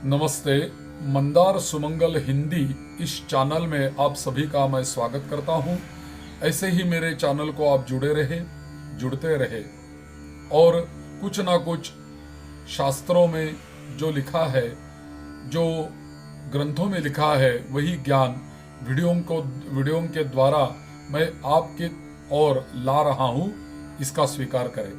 नमस्ते। मंदार सुमंगल हिंदी इस चैनल में आप सभी का मैं स्वागत करता हूं। ऐसे ही मेरे चैनल को आप जुड़ते रहे और कुछ ना कुछ शास्त्रों में जो लिखा है, जो ग्रंथों में लिखा है, वही ज्ञान वीडियो के द्वारा मैं आपके ओर ला रहा हूं, इसका स्वीकार करें।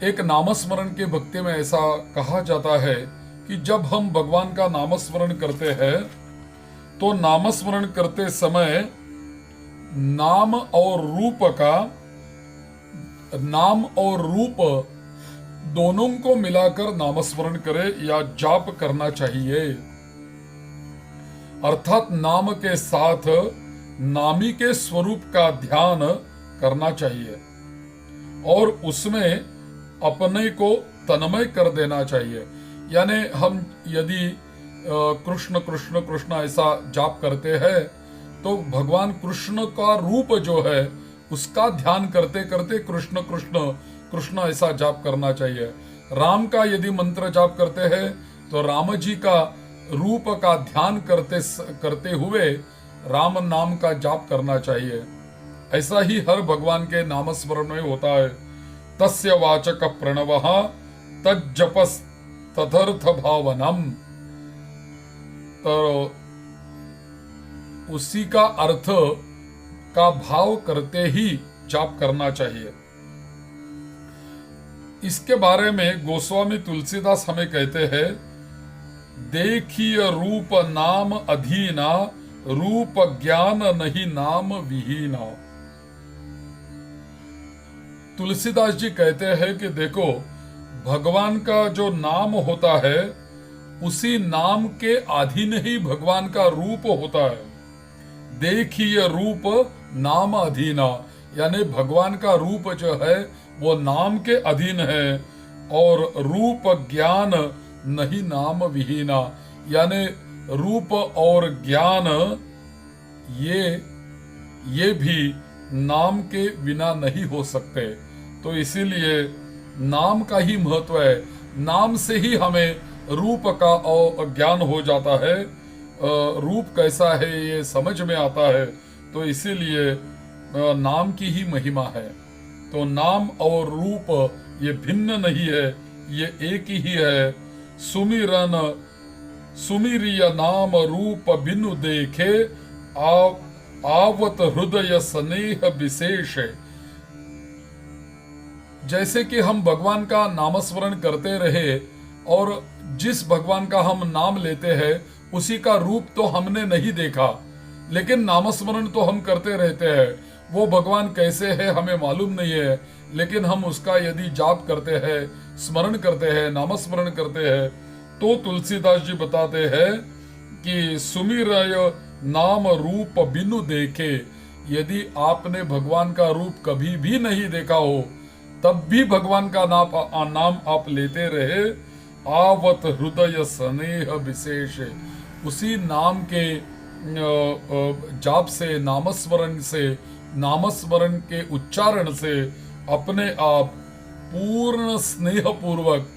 एक नामस्मरण के भक्ति में ऐसा कहा जाता है कि जब हम भगवान का नामस्मरण करते हैं तो नामस्मरण करते समय नाम और रूप दोनों को मिलाकर नामस्मरण करे या जाप करना चाहिए। अर्थात नाम के साथ नामी के स्वरूप का ध्यान करना चाहिए और उसमें अपने को तन्मय कर देना चाहिए। यानी हम यदि कृष्ण कृष्ण कृष्ण ऐसा जाप करते हैं तो भगवान कृष्ण का रूप जो है उसका ध्यान करते करते कृष्ण कृष्ण कृष्ण ऐसा जाप करना चाहिए। राम का यदि मंत्र जाप करते हैं तो राम जी का रूप का ध्यान करते हुए राम नाम का जाप करना चाहिए। ऐसा ही हर भगवान के नामस्मरण में होता है। तस्य वाचक प्रणवः तज्जपस् तदर्थ भावनम। तो उसी का अर्थ का भाव करते ही जाप करना चाहिए। इसके बारे में गोस्वामी तुलसीदास हमें कहते हैं, देखिए रूप नाम अधीना, रूप ज्ञान नहीं नाम विहीना। तुलसीदास जी कहते हैं कि देखो, भगवान का जो नाम होता है उसी नाम के अधीन ही भगवान का रूप होता है। देखिए रूप नाम अधीना, यानी भगवान का रूप जो है वो नाम के अधीन है। और रूप ज्ञान नहीं नाम विहीना, यानी रूप और ज्ञान ये भी नाम के बिना नहीं हो सकते। तो इसीलिए नाम का ही महत्व है। नाम से ही हमें रूप का और ज्ञान हो जाता है, रूप कैसा है ये समझ में आता है। तो इसीलिए नाम की ही महिमा है। तो नाम और रूप ये भिन्न नहीं है, ये एक ही है। सुमिरिय नाम रूप बिनु देखे, आवत हृदय स्नेह विशेष। जैसे कि हम भगवान का नामस्मरण करते रहे और जिस भगवान का हम नाम लेते हैं उसी का रूप तो हमने नहीं देखा, लेकिन नामस्मरण तो हम करते रहते हैं। वो भगवान कैसे है हमें मालूम नहीं है, लेकिन हम उसका यदि जाप करते हैं, स्मरण करते हैं, नामस्मरण करते हैं, तो तुलसीदास जी बताते हैं कि सुमिरय नाम रूप बिनु देखे। यदि आपने भगवान का रूप कभी भी नहीं देखा हो तब भी भगवान का नाम आप लेते रहे, आवत हृदय स्नेह विशेष। उसी नाम के जाप से, नामस्मरण के उच्चारण से अपने आप पूर्ण स्नेह पूर्वक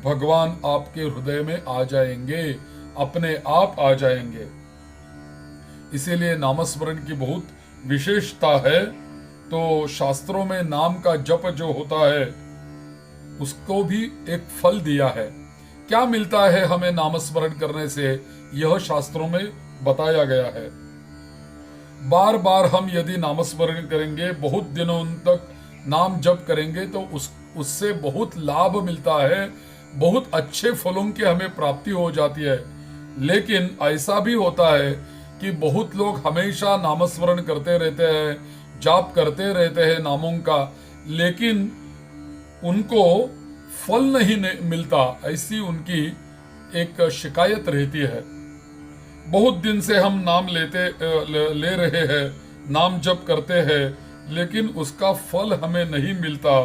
भगवान आपके हृदय में आ जाएंगे, अपने आप आ जाएंगे। इसीलिए नामस्मरण की बहुत विशेषता है। तो शास्त्रों में नाम का जप जो होता है उसको भी एक फल दिया है। क्या मिलता है हमें नामस्मरण करने से, यह शास्त्रों में बताया गया है। बार बार हम यदि नामस्मरण करेंगे, बहुत दिनों तक नाम जप करेंगे तो उससे बहुत लाभ मिलता है, बहुत अच्छे फलों की हमें प्राप्ति हो जाती है। लेकिन ऐसा भी होता है कि बहुत लोग हमेशा नामस्मरण करते रहते हैं, जाप करते रहते हैं नामों का, लेकिन उनको फल नहीं मिलता, ऐसी उनकी एक शिकायत रहती है। बहुत दिन से हम नाम ले रहे हैं, नाम जप करते हैं, लेकिन उसका फल हमें नहीं मिलता,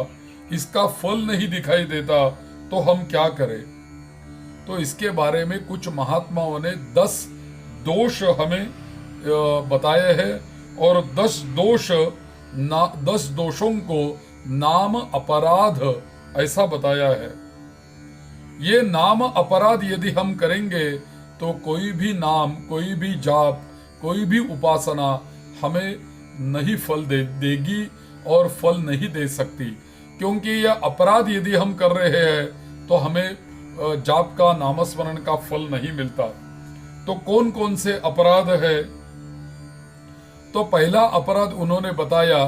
इसका फल नहीं दिखाई देता, तो हम क्या करें। तो इसके बारे में कुछ महात्माओं ने 10 दोष हमें बताए हैं और 10 दोषों को नाम अपराध ऐसा बताया है। ये नाम अपराध यदि हम करेंगे तो कोई भी नाम, कोई भी जाप, कोई भी उपासना हमें नहीं फल देगी और फल नहीं दे सकती, क्योंकि यह अपराध यदि हम कर रहे हैं तो हमें जाप का, नामस्मरण का फल नहीं मिलता। तो कौन कौन से अपराध है? तो पहला अपराध उन्होंने बताया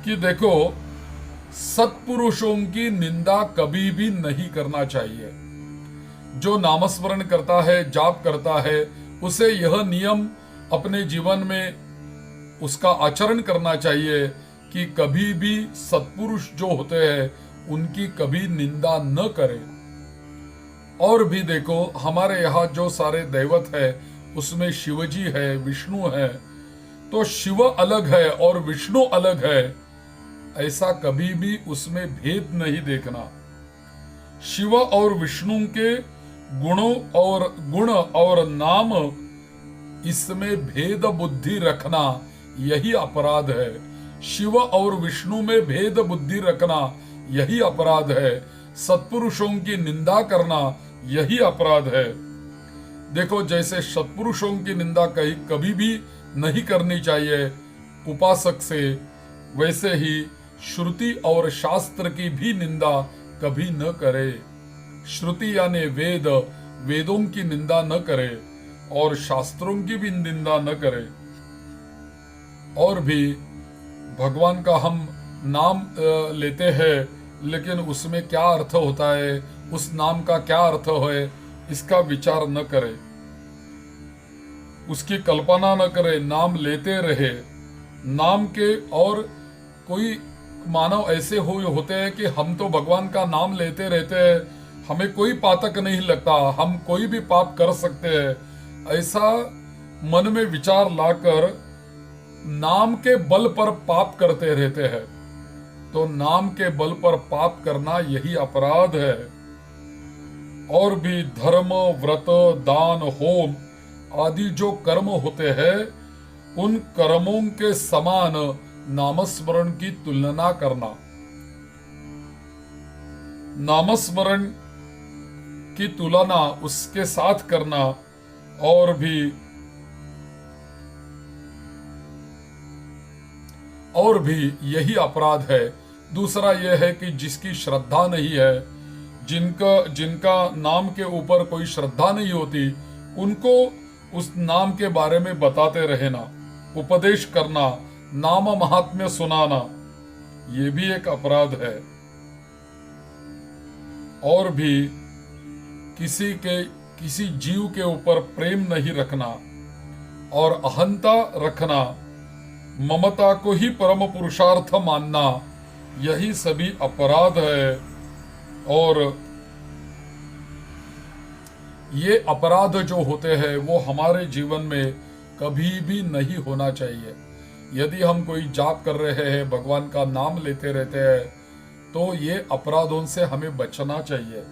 कि देखो, सत्पुरुषों की निंदा कभी भी नहीं करना चाहिए। जो नामस्मरण करता है, जाप करता है, उसे यह नियम अपने जीवन में उसका आचरण करना चाहिए कि कभी भी सत्पुरुष जो होते हैं उनकी कभी निंदा न करे। और भी देखो, हमारे यहाँ जो सारे दैवत है उसमें शिवजी है, विष्णु है, तो शिव अलग है और विष्णु अलग है, ऐसा कभी भी उसमें भेद नहीं देखना। शिव और विष्णु के गुण और नाम, इसमें भेद बुद्धि रखना यही अपराध है। शिव और विष्णु में भेद बुद्धि रखना यही अपराध है। सत्पुरुषों की निंदा करना यही अपराध है। देखो, जैसे सत्पुरुषों की निंदा कभी भी नहीं करनी चाहिए उपासक से, वैसे ही श्रुति और शास्त्र की भी निंदा कभी न करे। श्रुति यानी वेद, वेदों की निंदा न करे और शास्त्रों की भी निंदा न करे। और भी भगवान का हम नाम लेते हैं, लेकिन उसमें क्या अर्थ होता है, उस नाम का क्या अर्थ है, इसका विचार न करे, उसकी कल्पना न करे, नाम लेते रहे। नाम के और कोई मानव ऐसे होते हैं कि हम तो भगवान का नाम लेते रहते हैं, हमें कोई पातक नहीं लगता, हम कोई भी पाप कर सकते हैं, ऐसा मन में विचार लाकर नाम के बल पर पाप करते रहते हैं। तो नाम के बल पर पाप करना यही अपराध है। और भी धर्म, व्रत, दान, होम आदि जो कर्म होते हैं, उन कर्मों के समान नामस्मरण की तुलना करना, नामस्मरण की तुलना उसके साथ करना, और भी यही अपराध है। दूसरा यह है कि जिसकी श्रद्धा नहीं है, जिनका नाम के ऊपर कोई श्रद्धा नहीं होती, उनको उस नाम के बारे में बताते रहना, उपदेश करना, नाम महात्म्य सुनाना, ये भी एक अपराध है। और भी किसी जीव के ऊपर प्रेम नहीं रखना और अहंता रखना, ममता को ही परम पुरुषार्थ मानना, यही सभी अपराध है। और ये अपराध जो होते हैं वो हमारे जीवन में कभी भी नहीं होना चाहिए। यदि हम कोई जाप कर रहे हैं, भगवान का नाम लेते रहते हैं, तो ये अपराधों से हमें बचना चाहिए।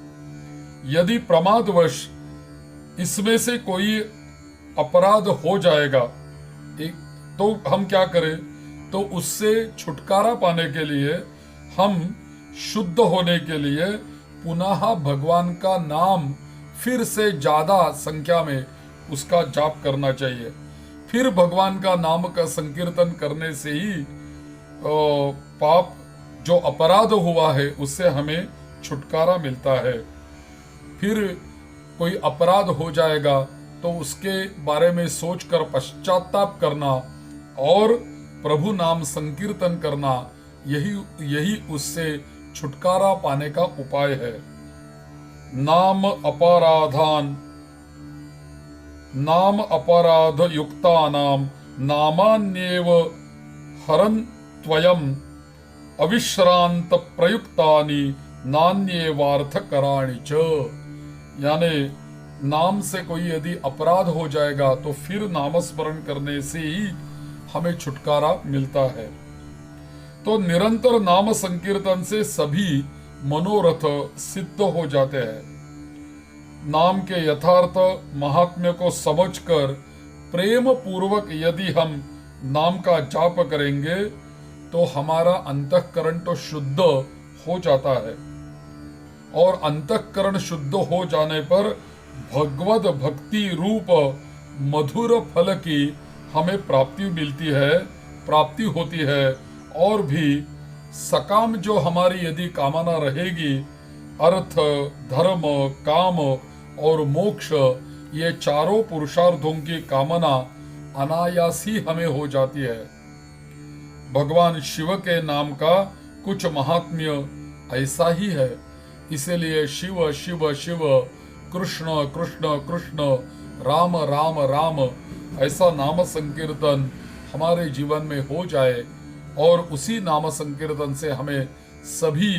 यदि प्रमादवश इसमें से कोई अपराध हो जाएगा तो हम क्या करें? तो उससे छुटकारा पाने के लिए, हम शुद्ध होने के लिए पुनः भगवान का नाम फिर से ज्यादा संख्या में उसका जाप करना चाहिए। फिर भगवान का नाम का संकीर्तन करने से ही पाप जो अपराध हुआ है उससे हमें छुटकारा मिलता है। फिर कोई अपराध हो जाएगा तो उसके बारे में सोचकर पश्चाताप करना और प्रभु नाम संकीर्तन करना, यही उससे छुटकारा पाने का उपाय है। नाम अपराध युक्तानाम नामान्येव हरन्त्वयम् अविश्रांत प्रयुक्तानि नान्येवार्थ कराणि च। यानी नाम से कोई यदि अपराध हो जाएगा तो फिर नामस्मरण करने से ही हमें छुटकारा मिलता है। तो निरंतर नाम संकीर्तन से सभी मनोरथ सिद्ध हो जाते हैं। नाम के यथार्थ महात्म्य को समझकर प्रेम पूर्वक यदि हम नाम का जाप करेंगे तो हमारा अंतःकरण तो शुद्ध हो जाता है। और अंतःकरण शुद्ध हो जाने पर भगवत भक्ति रूप मधुर फल की हमें प्राप्ति मिलती है, प्राप्ति होती है। और भी सकाम जो हमारी यदि कामना रहेगी, अर्थ, धर्म, काम और मोक्ष, ये चारों पुरुषार्थों की कामना अनायास ही हमें हो जाती है। भगवान शिव के नाम का कुछ महात्म्य ऐसा ही है। इसीलिए शिव शिव शिव, कृष्ण कृष्ण कृष्ण, राम राम राम, ऐसा नाम संकीर्तन हमारे जीवन में हो जाए और उसी नाम संकीर्तन से हमें सभी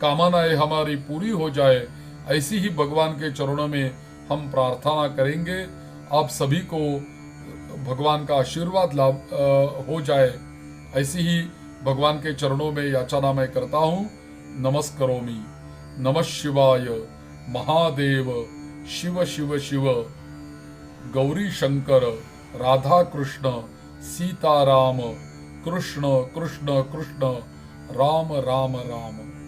कामनाएं हमारी पूरी हो जाए, ऐसी ही भगवान के चरणों में हम प्रार्थना करेंगे। आप सभी को भगवान का आशीर्वाद लाभ हो जाए, ऐसी ही भगवान के चरणों में याचना मैं करता हूँ। नमस्करोमि। नमः शिवाय। महादेव। शिव शिव शिव। गौरी शंकर, राधा कृष्ण, सीताराम, कृष्ण कृष्ण कृष्ण, राम राम राम।